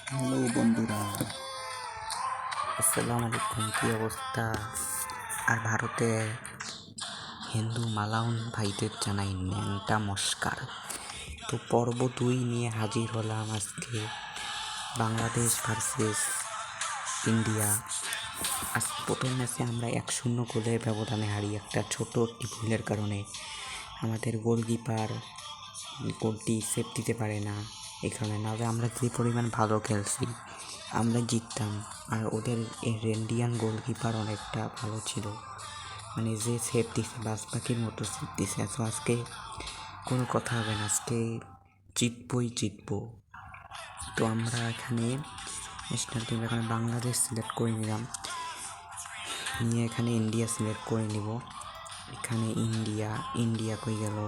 Hello বন্ধুরা, আসসালামু আলাইকুম। কী অবস্থা? আর ভারতে হিন্দু মালাউন ভাইদের জানাই ন্যাংটা নমস্কার। তো পর্ব 2 নিয়ে হাজির হলাম আজকে। Bangladesh versus India. আজ প্রথম ম্যাচে আমরা 1-0 গোলের ব্যবধানে হারি একটা ছোট একটি ভুলের কারণে। আমাদের গোলকিপার গোলটি সেভ দিতে পারে না, এই কারণে। নাহলে আমরা যে পরিমাণ ভালো খেলছি আমরা জিততাম। আর ওদের ইন্ডিয়ান গোলকিপার অনেকটা ভালো ছিল, মানে যে সেভ দিছে বাজপাখির মতো সেভ দিছে। আজকে কোনো কথা হবে না, আজকে জিতবো। তো আমরা এখানে ন্যাশনাল টিম এখানে বাংলাদেশ সিলেক্ট করে নিলাম, নিয়ে এখানে ইন্ডিয়া সিলেক্ট করে নিব। এখানে ইন্ডিয়া কই গেল?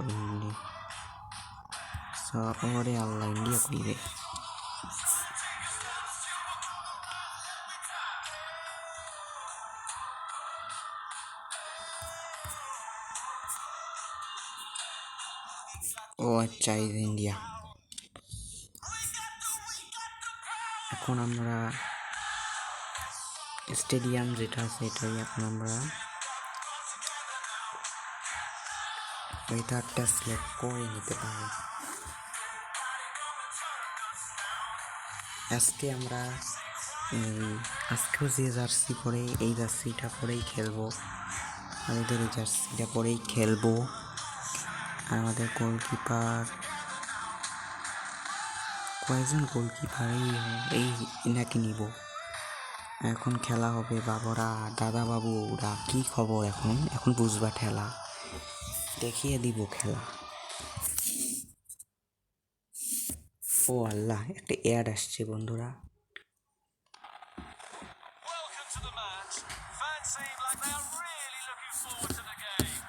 ওরে আল্লাহ, ইন্ডিয়া কই রে? ও আচ্ছা, এই ইন্ডিয়া। এখন আমরা স্টেডিয়াম যেটা আছে এটাই এখন আমরা ওইটা সিলেক্ট করে নিতে পারি। আজকেও যে জার্সি পরে এই জার্সিটা পরেই খেলবো, আমাদের এই জার্সিটা পরেই খেলবো। আর আমাদের গোলকিপার কয়েকজন গোলকিপার এই নাকি নিব। এখন খেলা হবে বাবরা, দাদা বাবুরা। কি খবর? এখন বুঝবা ঠেলা, দেখিয়ে দিব খেলা। ও আল্লাহ, একটা অ্যাড আসছে বন্ধুরা।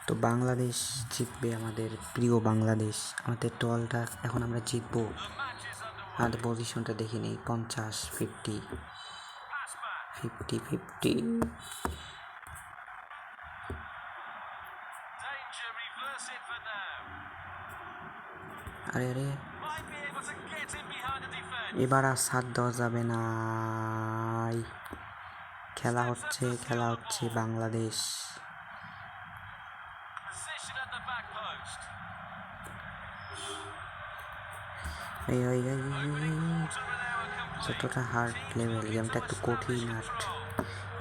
তো বাংলাদেশ জিতবে, আমাদের প্রিয় বাংলাদেশ। আমাদের দলটা এখন আমরা জিতবো। আমাদের পজিশনটা দেখে নিই, 50-50। আরে এবার আর সাথ দেওয়া যাবে না। খেলা হচ্ছে বাংলাদেশ। যতটা হার্ড লেভেল, গেমটা একটু কঠিন।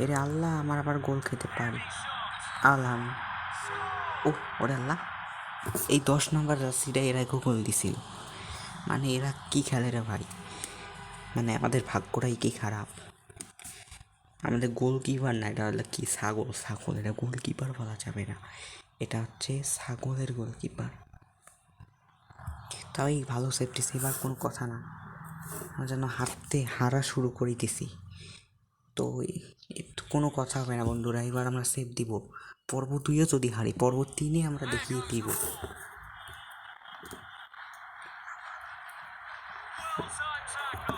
এরে আল্লাহ, আমার আবার গোল খেতে পারি। আলহাম ওরে আল্লাহ, এই 10 নম্বর জার্সিটা এরা গোল দিছিল। মানে এরা কি খেলে রে ভাই, মানে আমাদের ভাগ্যটাই কি খারাপ। আমাদের গোলকিপার না, এটা হলো কি ছাগল। এটা গোলকিপার বলা যাবে না, এটা হচ্ছে ছাগলের গোলকিপার। তাই ভালো সেফটি, এবার কোনো কথা না। আমরা যেন হারা শুরু করে দিছি। তো কোনো কথা হবে না বন্ধুরা, এবার আমরা সেভ দিব। পর্ব 2-ও যদি হারি, পর্ব 3-এ আমরা দেখিয়ে দিব।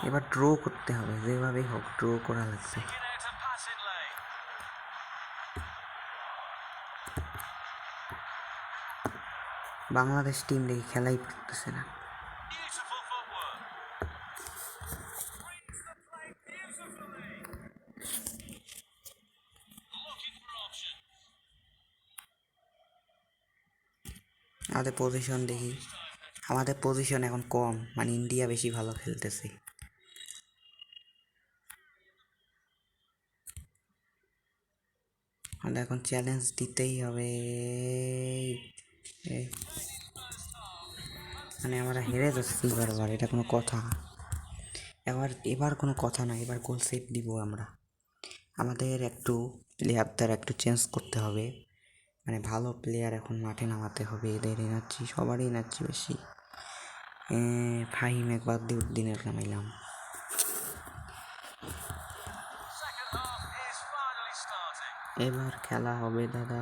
এবার ড্র করতে হবে, যেভাবেই হোক ড্র করা লাগবে। বাংলাদেশ টিম দেখি খেলাই পারতেছে না। আমাদের পজিশন দেখি, আমাদের পজিশন এখন কম, মানে ইন্ডিয়া বেশি ভালো খেলতেছে। আমাদের এখন চ্যালেঞ্জ দিতেই হবে। মানে আমরা হেরে যাচ্ছি বারবার, এটা কোনো কথা? এবার কোনো কথা না, এবার গোল সেভ দিব আমরা। আমাদের একটু প্লেয়ার দ্বারা একটু চেঞ্জ করতে হবে, মানে ভালো প্লেয়ার এখন মাঠে নামাতে হবে। এদের সবারই এনার্জি বেশি। ফাহিম একবার দিনের নামাইলাম। এবার খেলা হবে দাদা।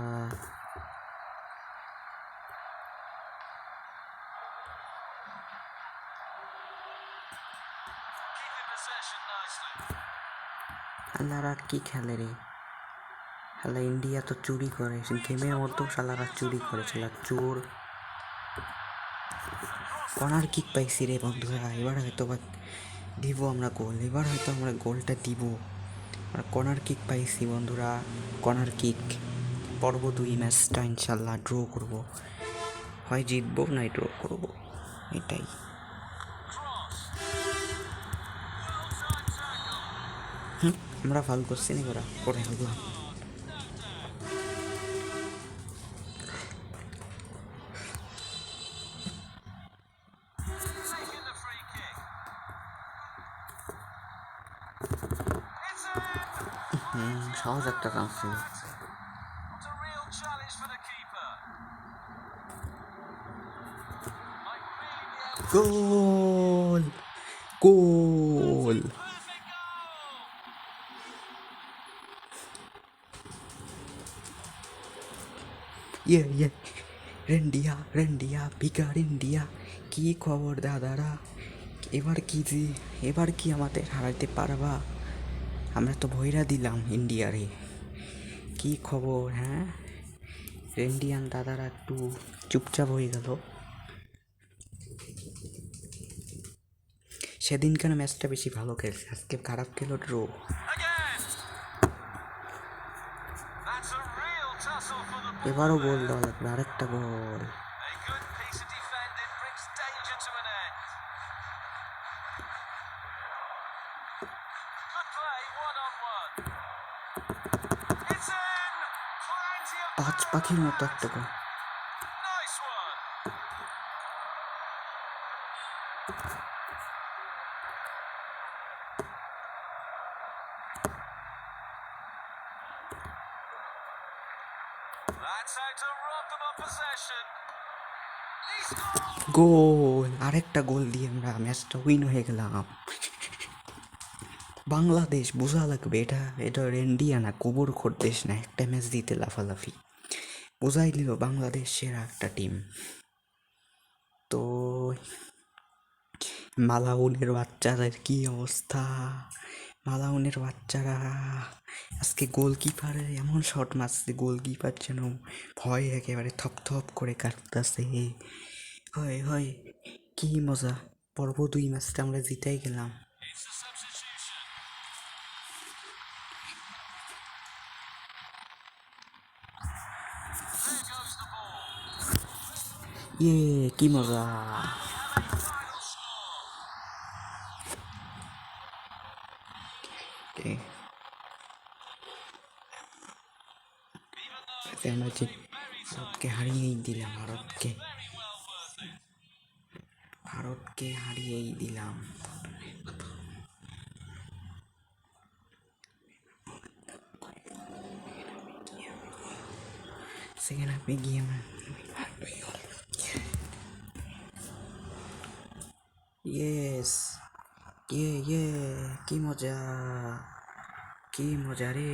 আল্লাহরা কি খেলে রে? শালা ইন্ডিয়া তো চুরি করে, গেমের মতো শালারা চুরি করে, শালা চোর। কর্নার কিক পাইছি রে বন্ধুরা, এবার হয়তো বা দিব আমরা গোল, এবার হয়তো আমরা গোলটা দিব। আমরা কর্নার কিক পাইছি বন্ধুরা, কর্নার কিক। পর্ব 2 ম্যাচটা ইনশাল্লাহ ড্র করব, হয় জিতবো নাই ড্র করব, এটাই। আমরা ফাউল করছি না করা করে হলাম। সহজ একটা চান্স ছিল। গোল, গোল। ইয়ে রেন্ডিয়া রেন্ডিয়া বিগার ইন্ডিয়া, কি খবর দাদারা? এবার কি আমাদের হারাইতে পারবা? আমরা তো ভৈরা দিলাম ইন্ডিয়ারে। কি খবর? হ্যাঁ, ইন্ডিয়ান দাদারা একটু চুপচাপ হয়ে গেল। সেদিনকার ম্যাচটা বেশি ভালো খেলছে, আজকে খারাপ খেলো, ড্র। এবারও গোল দেওয়া লাগবে, আরেকটা গোল। পাঁচ পাখির মতো একটা গোল। গোল, আরেকটা গোল দিয়ে আমরা ম্যাচটা উইন হয়ে গেলাম। বাংলাদেশ বোঝা লাগবে, এটা ইন্ডিয়া না, কবর খোর দেশ না, একটা ম্যাচ দিতে লাফালাফি। বোঝাই দিল বাংলাদেশ সেরা একটা টিম। তো মালাউনের বাচ্চাদের কি অবস্থা? মালাউনের বাচ্চারা আজকে গোলকিপারের এমন শট মারছে, গোলকিপার যেন ভয় একেবারে থপ থপ করে কাটতেছে। হয় হয়, কি মজা! পর্ব 2 ম্যাচটা আমরা জিতাই গেলাম। কি মজা! আমরা যে ভারতকে হারিয়েই দিলাম, ভারতকে হারিয়েই দিলাম। সেকেন্ড হাফে গিয়ে ইয়েস, কি মজা, কি মজা রে!